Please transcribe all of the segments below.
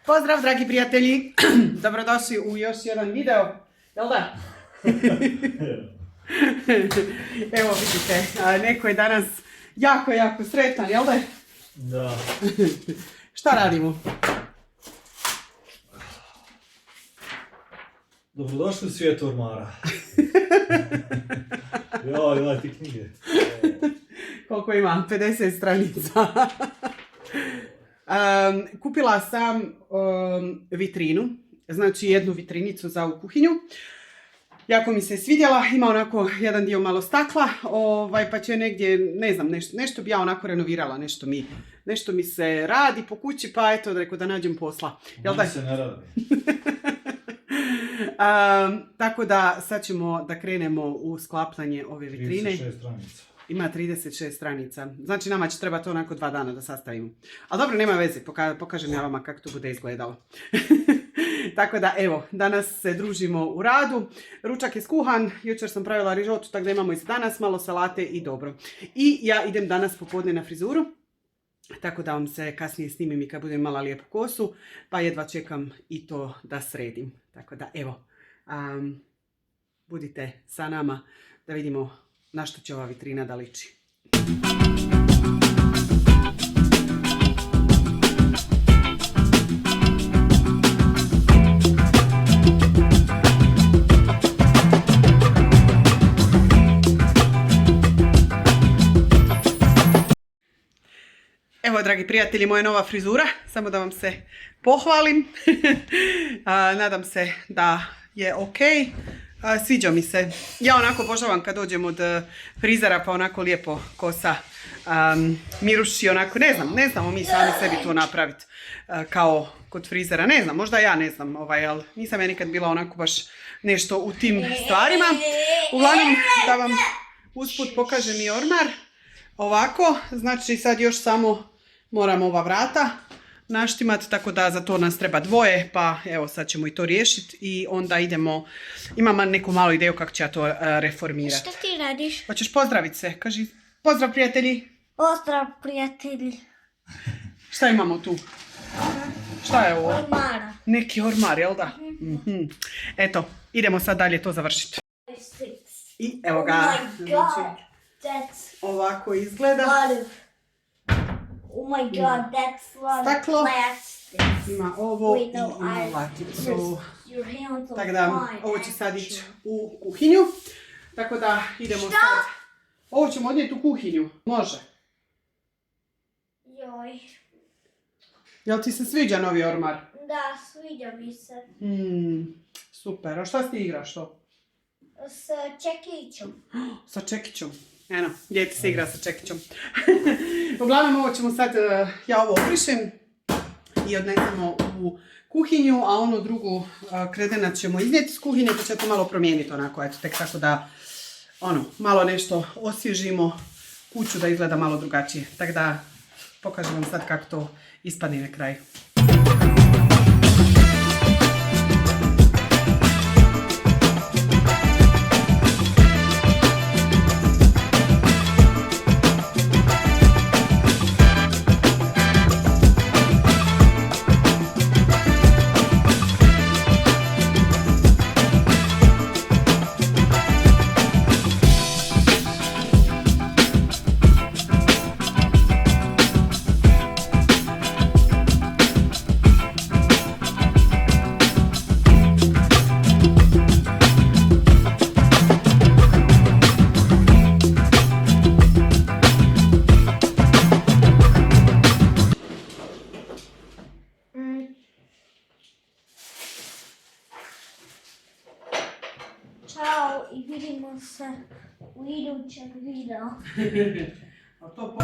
Pozdrav dragi prijatelji, dobrodošli u još jedan video, jel da? Evo vidite, neko je danas jako sretan, jel da? Da. Šta radimo? Dobrodošli u svijet ormara. Joj, ti knjige. Koliko ima? 50 stranica. Kupila sam vitrinu, znači jednu vitrinicu za u kuhinju. Jako mi se svidjela, ima onako jedan dio malo stakla, pa će negdje, ne znam, nešto bi ja onako renovirala, nešto mi se radi po kući, pa eto, rekao da nađem posla. Jel da? Se ne radi. Tako da sad ćemo da krenemo u sklapanje ove vitrine. 36 stranica. Ima 36 stranica. Znači nama će trebati onako 2 dana da sastavimo. Ali dobro, nema veze, pokažem ja vama kako to bude izgledalo. Tako da evo, danas se družimo u radu. Ručak je skuhan, jučer sam pravila rižotu, tako da imamo i za danas malo salate i dobro. I ja idem danas popodne na frizuru. Tako da vam se kasnije snimim i kad budem imala lijepu kosu, pa jedva čekam i to da sredim. Tako da evo, budite sa nama da vidimo na što će ova vitrina da liči. Evo, dragi prijatelji, moja nova frizura, samo da vam se pohvalim. Nadam se da je ok. Sviđa mi se. Ja onako obožavam kad dođem od frizera pa onako lijepo kosa miruši onako. Ne znamo mi sami sebi to napraviti kao kod frizera. Ne znam, možda ja ne znam, ali nisam ja nikad bila onako baš nešto u tim stvarima. Uglavnom, da vam usput pokažem i ormar. Ovako, znači sad još samo moram ova vrata naštimati, tako da za to nas treba 2, pa evo sad ćemo i to riješiti i onda idemo, imam neku malu ideju kako ću ja to reformirati. Šta ti radiš? Hoćeš pozdraviti se? Kaži pozdrav prijatelji. Pozdrav prijatelji. Šta imamo tu? Šta je ovo? Ormara. Neki ormar, jel da? Eto, idemo sad dalje to završiti. I evo ga. Oh my god, that's Ovako izgleda. oh my god, that's a lot Staklo. of plastic. Ima ovo Wait, i no, ima I- laticu. Your hands are Tako da, fine, ovo će sad actually. ići u kuhinju. Tako da, idemo sad. Ovo ćemo odnijeti u kuhinju. Može. Joj, Jel ti se sviđa novi ormar? da, sviđa mi se. Super. A šta ti igraš to? S čekićom. Sa čekićom. Eno, dijete se igra sa čekićom. Uglavnom, ovo ćemo sad, ja ovo obrišem i odnesemo u kuhinju, a onu drugu kredenat ćemo iznijeti iz kuhinje, pa će to malo promijeniti onako, eto, tek tako da, malo nešto osvježimo kuću da izgleda malo drugačije. Tako da, pokažem vam sad kako to ispadne na kraju. Ćao i vidimo se u idućem videu. A to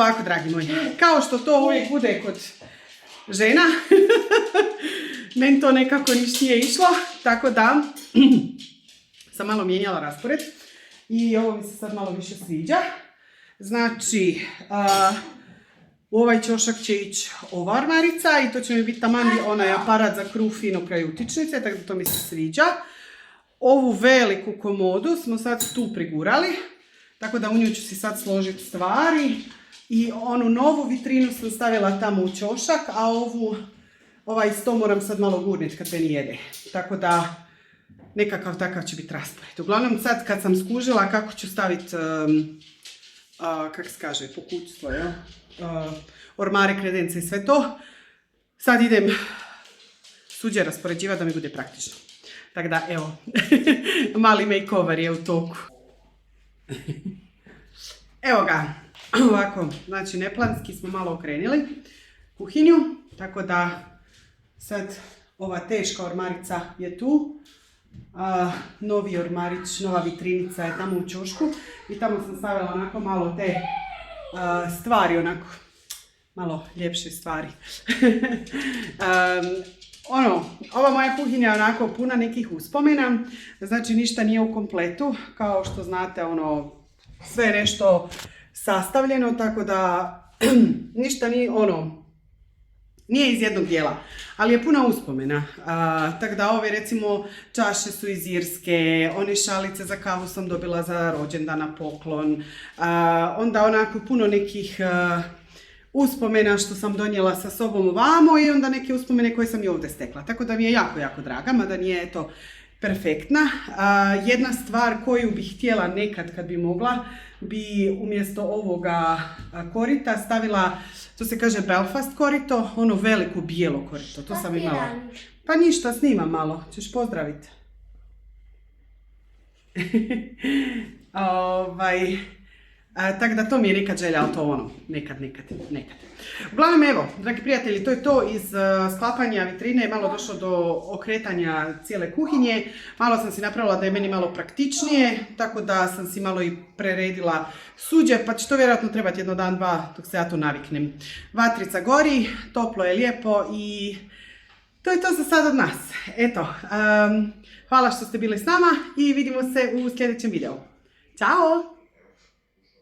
ovako, dragi moji, kao što to uvijek bude kod žena, meni to nekako ništa nije išlo, tako da sam malo mijenjala raspored i ovo mi se sad malo više sviđa. Znači, u ovaj ćošak će ići ova ormarica i to će mi biti taman onaj aparat za kruh fino kraj utičnice, tako da to mi se sviđa. Ovu veliku komodu smo sad tu prigurali, tako da u nju ću si sad složiti stvari. I onu novu vitrinu sam stavila tamo u ćošak, a ovaj sto moram sad malo gurniti kad meni jede. Tako da nekakav takav će biti raspored. Uglavnom sad kad sam skužila kako ću staviti, kako se kaže, pokućstvo, ormare, kredence i sve to, sad idem suđe raspoređivati da mi bude praktično. Tako da, evo, mali makeover je u toku. Evo ga, ovako, znači neplanski smo malo okrenuli kuhinju, tako da sad ova teška ormarica je tu. Novi ormarić, nova vitrinica je tamo u ćošku i tamo sam stavila onako malo te stvari, onako malo ljepše stvari. Ova moja kuhinja je onako puna nekih uspomena, znači ništa nije u kompletu, kao što znate, sve je nešto sastavljeno, tako da ništa nije iz jednog dijela, ali je puna uspomena. Tako da ove recimo čaše su iz Irske, one šalice za kavu sam dobila za rođendan na poklon, onda onako puno nekih uspomena što sam donijela sa sobom ovamo i onda neke uspomene koje sam i ovdje stekla. Tako da mi je jako, jako draga, mada nije perfektna. Jedna stvar koju bih htjela nekad kad bi mogla, bi umjesto ovoga korita stavila, to se kaže Belfast korito, ono veliko bijelo korito, to sam imala. Pa ništa, snimam malo, ćeš pozdraviti. Tako da to mi je nekad želja, ali to nekad. Uglavnom, evo, dragi prijatelji, to je to iz sklapanja vitrine, malo došlo do okretanja cijele kuhinje, malo sam si napravila da je meni malo praktičnije, tako da sam si malo i preredila suđe, pa će to vjerojatno trebati jedno dan, dva, dok se ja to naviknem. Vatrica gori, toplo je lijepo i to je to za sad od nas. Eto, hvala što ste bili s nama i vidimo se u sljedećem videu. Ćao!